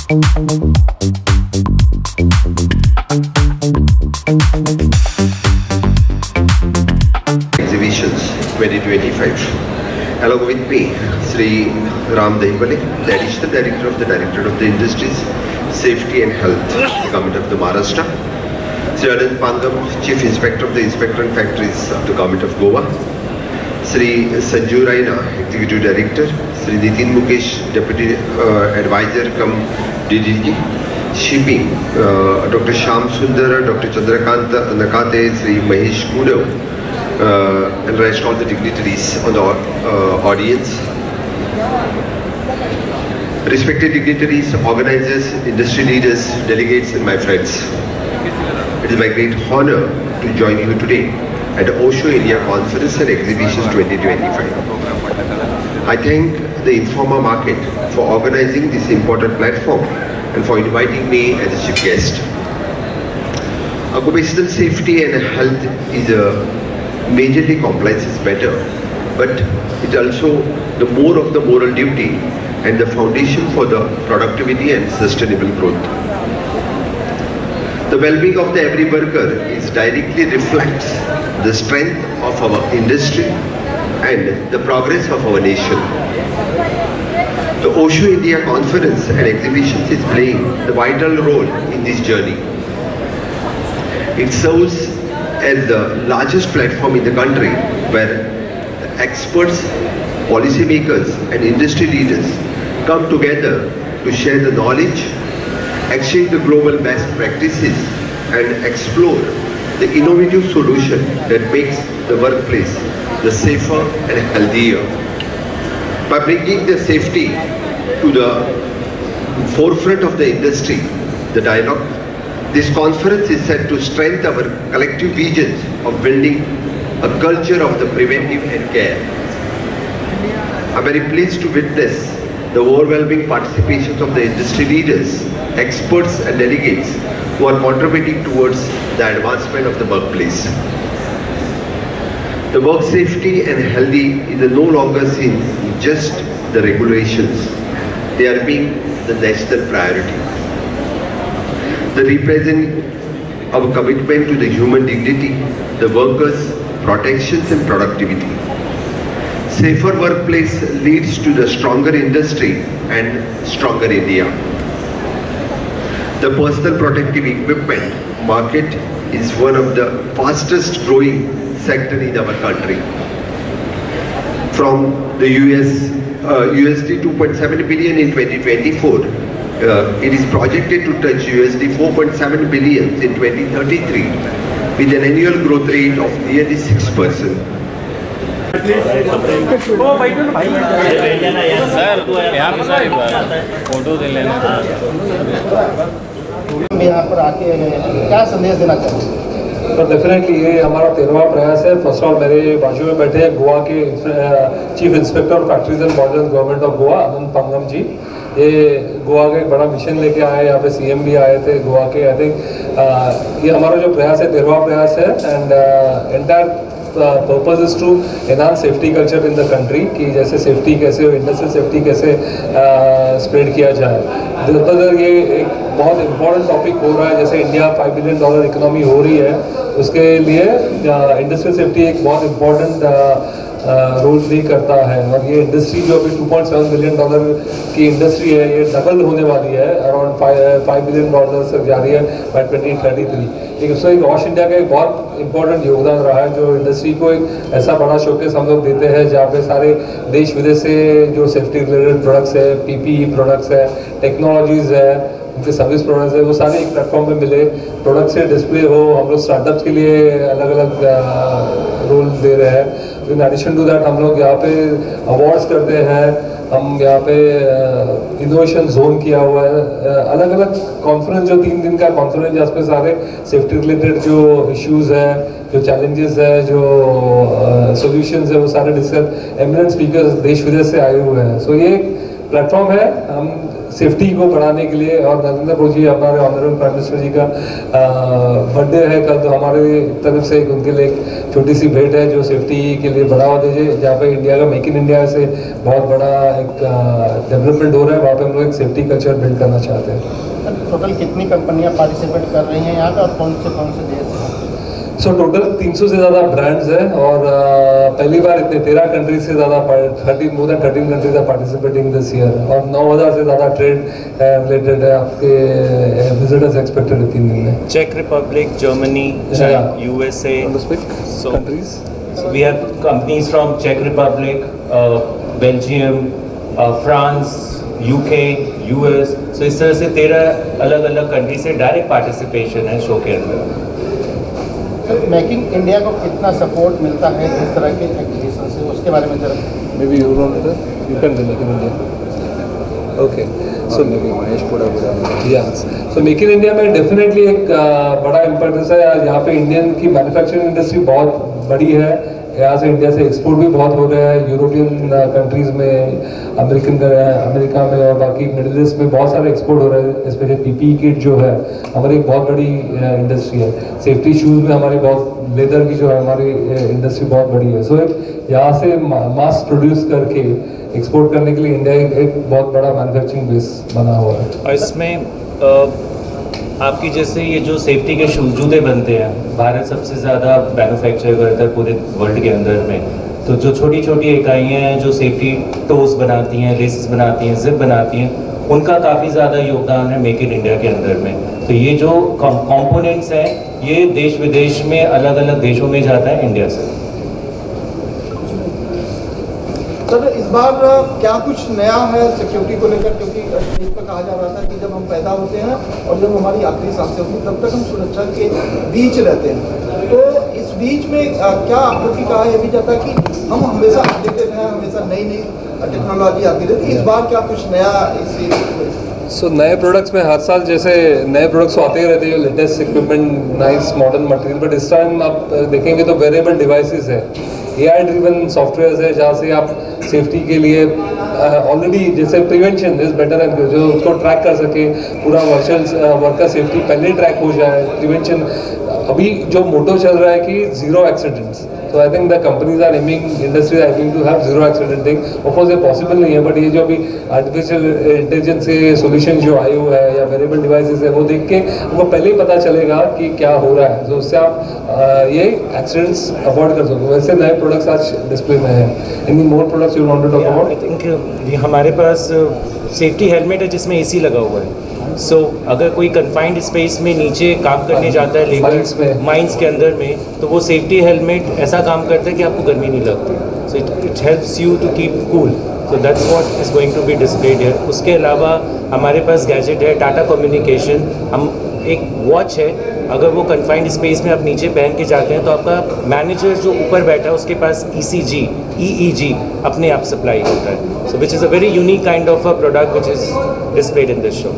Exhibitions 2025. Along with me, Sri Ram Dahibale, the Additional Director of the Directorate of the Industries, Safety and Health, the Government of the Maharashtra. Sri Anand Pangam, Chief Inspector of the Inspector and Factories of the Government of Goa. Sri Sanju Raina, Executive Director. Sri Nitin Mukesh, Deputy Advisor cum DDG. Shipping, Dr. Shyam Sundar, Dr. Chandrakant Nakate, Sri Mahesh Kudav, and rest all the dignitaries on the audience. Respected dignitaries, organizers, industry leaders, delegates and my friends. It is my great honor to join you today at Osho India Conference and Exhibitions 2025. I thank the Informa Market for organizing this important platform and for inviting me as a chief guest. Occupational safety and health is majorly compliance is better, but it also the more of the moral duty and the foundation for the productivity and sustainable growth. The well-being of the every worker is directly reflects the strength of our industry and the progress of our nation. The Osho India Conference and Exhibitions is playing the vital role in this journey. It serves as the largest platform in the country where experts, policymakers and industry leaders come together to share the knowledge, exchange the global best practices and explore the innovative solution that makes the workplace the safer and healthier. By bringing the safety to the forefront of the industry, the dialogue, this conference is set to strengthen our collective visions of building a culture of the preventive and care. I am very pleased to witness the overwhelming participation of the industry leaders, experts and delegates who are contributing towards the advancement of the workplace. The work safety and healthy is no longer seen just the regulations. They are being the national priority. They represent our commitment to the human dignity, the workers' protections and productivity. Safer workplace leads to the stronger industry and stronger India. The personal protective equipment market is one of the fastest growing sector in our country. From the USD 2.7 billion in 2024, it is projected to touch USD 4.7 billion in 2033 with an annual growth rate of nearly 6%. यहाँ पर आके क्या संदेश देना चाहेंगे? तो definitely ये हमारा 13वां प्रयास है। फर्स्ट ऑफ ऑल मेरे बाजू में बैठे हैं गोवा के chief inspector of factories and borders government of Goa Anand Pangam ji. ये गोवा का एक बड़ा मिशन लेके आए, यहाँ पे सीएम भी आए थे गोवा के। आई थिंक ये हमारा जो प्रयास है 13वां प्रयास है and entire purpose is to enhance safety culture in the country कि जैसे सेफ्टी कैसे हो, इंडस्ट्रियल सेफ्टी कैसे स्प्रेड किया जाए। दिन ये एक बहुत इम्पोर्टेंट टॉपिक हो रहा है, जैसे इंडिया $5 बिलियन इकोनॉमी हो रही है, उसके लिए इंडस्ट्रियल सेफ्टी एक बहुत इम्पोर्टेंट रोल प्ले करता है। और ये इंडस्ट्री जो अभी $2.7 बिलियन की इंडस्ट्री है, ये डबल होने वाली है, अराउंड $5 बिलियन से जा रही है बाय 2033। लेकिन उसमें एक वॉश इंडिया का एक बहुत इंपॉर्टेंट योगदान रहा है, जो इंडस्ट्री को एक ऐसा बड़ा शोकेस हम लोग देते हैं जहाँ पे सारे देश विदेश से जो सेफ्टी रिलेटेड प्रोडक्ट्स है, PPE प्रोडक्ट्स है, टेक्नोलॉजीज़ है, उनके सर्विस प्रोडक्ट्स है, वो सारे एक प्लेटफॉर्म पे मिले, प्रोडक्ट से डिस्प्ले हो। हम लोग स्टार्टअप्स के लिए अलग अलग रोल दे रहे हैं। इन एडिशन टू दैट हम लोग यहाँ पे अवार्ड्स करते हैं, हम यहाँ पे इनोवेशन जोन किया हुआ है। अलग अलग कॉन्फ्रेंस जो 3 दिन का कॉन्फ्रेंस जिस पे सारे सेफ्टी रिलेटेड जो इश्यूज़ है, जो चैलेंजेस है, जो सॉल्यूशंस है, वो सारे डिस्कस एमिनेंट स्पीकर्स देश विदेश से आए हुए हैं। सो ये प्लेटफॉर्म है हम सेफ्टी को बढ़ाने के लिए। और नरेंद्र मोदी जी, हमारे ऑनरेबल प्राइम मिनिस्टर जी का बर्थडे है कल, तो हमारे तरफ से उनके लिए एक छोटी सी भेंट है जो सेफ्टी के लिए बढ़ावा दीजिए। जहाँ पे इंडिया का मेक इन इंडिया से बहुत बड़ा एक डेवलपमेंट हो रहा है, वहाँ पे हम लोग एक सेफ्टी कल्चर बिल्ड करना चाहते हैं। टोटल कितनी कंपनियां पार्टिसिपेट कर रही हैं यहाँ पे और कौन से देश हैं? सो टोटल 300 से ज़्यादा ब्रांड्स हैं और पहली बार इतने 13 कंट्रीज से ज़्यादा more than 13 countries are participating this year. और 9000 से ज़्यादा ट्रेड रिलेटेड है आपके विजिटर्स एक्सपेक्टेड है 3 दिन में। चेक republic, Germany, USA, countries. So we have companies from Czech Republic, Belgium, France, UK, US. So इस तरह से 13 अलग अलग कंट्री से डायरेक्ट पार्टिसिपेशन है शो के अंदर। मेकिंग इंडिया को कितना सपोर्ट मिलता है इस तरह के एग्जीबिशन से, उसके बारे में जरा। May be you can make in India. Okay, so Mahesh so make in India में डेफिनेटली एक बड़ा इम्पोर्टेंस है। यहाँ पे इंडियन की मैन्युफैक्चरिंग इंडस्ट्री बहुत बड़ी है। यहाँ से इंडिया से एक्सपोर्ट भी बहुत हो रहा है यूरोपियन कंट्रीज़ में, अमेरिका में और बाकी मिडिल ईस्ट में बहुत सारे एक्सपोर्ट हो रहे हैं। स्पेशली पीपीई किट जो है हमारी एक बहुत बड़ी इंडस्ट्री है। सेफ्टी शूज़ में हमारी बहुत, लेदर की जो है हमारी इंडस्ट्री बहुत बड़ी है। सो यहाँ से मास प्रोड्यूस करके एक्सपोर्ट करने के लिए इंडिया एक बहुत बड़ा मैन्युफैक्चरिंग बेस बना हुआ है। और इसमें आपकी जैसे ये जो सेफ्टी के जूते बनते हैं, भारत सबसे ज़्यादा मैन्युफैक्चर करता है पूरे वर्ल्ड के अंदर में। तो जो छोटी छोटी इकाइयाँ हैं जो सेफ्टी टोस बनाती हैं, लेसेस बनाती हैं, जिप बनाती हैं, उनका काफ़ी ज़्यादा योगदान है मेक इन इंडिया के अंदर में। तो ये जो कंपोनेंट्स हैं ये देश विदेश में अलग अलग देशों में जाता है इंडिया से। सर इस बार क्या कुछ नया है सिक्योरिटी को लेकर, क्योंकि स्टेज पर कहा जा रहा था कि जब हम पैदा होते हैं और जब हमारी आखिरी सांसें होती हैं तब तक हम सुरक्षा के बीच रहते हैं। तो इस बीच में क्या आप लोग की कहा यह भी जाता है कि हम हमेशा अपडेटेड हैं, हमेशा नई नई टेक्नोलॉजी आती रहती है। इस बार क्या कुछ नया इस नए प्रोडक्ट्स में हर साल जैसे नए प्रोडक्ट्स आते ही रहते हैं, latest equipment, nice modern material. But इस टाइम आप देखेंगे तो वेरिएबल डिवाइसेस है, AI ड्रिवन सॉफ्टवेयर है, जहाँ से आप सेफ्टी के लिए ऑलरेडी जैसे प्रिवेंशन इज बेटर एंड जो उसको ट्रैक कर सके, पूरा वर्कर सेफ्टी पहले ट्रैक हो जाए। प्रिवेंशन अभी जो मोटो चल रहा है कि जीरो एक्सीडेंट्स, तो I think the companies are aiming, industries are aiming to have zero accidenting. Of course ये पॉसिबल नहीं है, बट ये जो अभी आर्टिफिशियल इंटेलिजेंस के सोल्यूशन जो आए हुए हैं या वेरिएबल डिवाइसेस है, वो देख के हमको पहले ही पता चलेगा कि क्या हो रहा है, तो उससे आप ये एक्सीडेंट्स अवॉइड कर सकते हो। वैसे नए प्रोडक्ट्स आज डिस्प्ले में है। Any more products you want to talk about? I think हमारे पास सेफ्टी हेलमेट है जिसमें AC लगा हुआ है। सो अगर कोई कन्फाइंड स्पेस में नीचे काम करने जाता है लेबर माइंस के अंदर में, तो वो सेफ्टी हेलमेट ऐसा काम करता है कि आपको गर्मी नहीं लगती। So it helps you to keep cool. So that's what is going to be displayed here. उसके अलावा हमारे पास गैजेट है टाटा कम्युनिकेशन, हम एक वॉच है, अगर वो कन्फाइंड स्पेस में आप नीचे पहन के जाते हैं तो आपका मैनेजर जो ऊपर बैठा है उसके पास ECG, EEG अपने आप सप्लाई होता है। So which is a very unique kind of a product which is displayed in this show.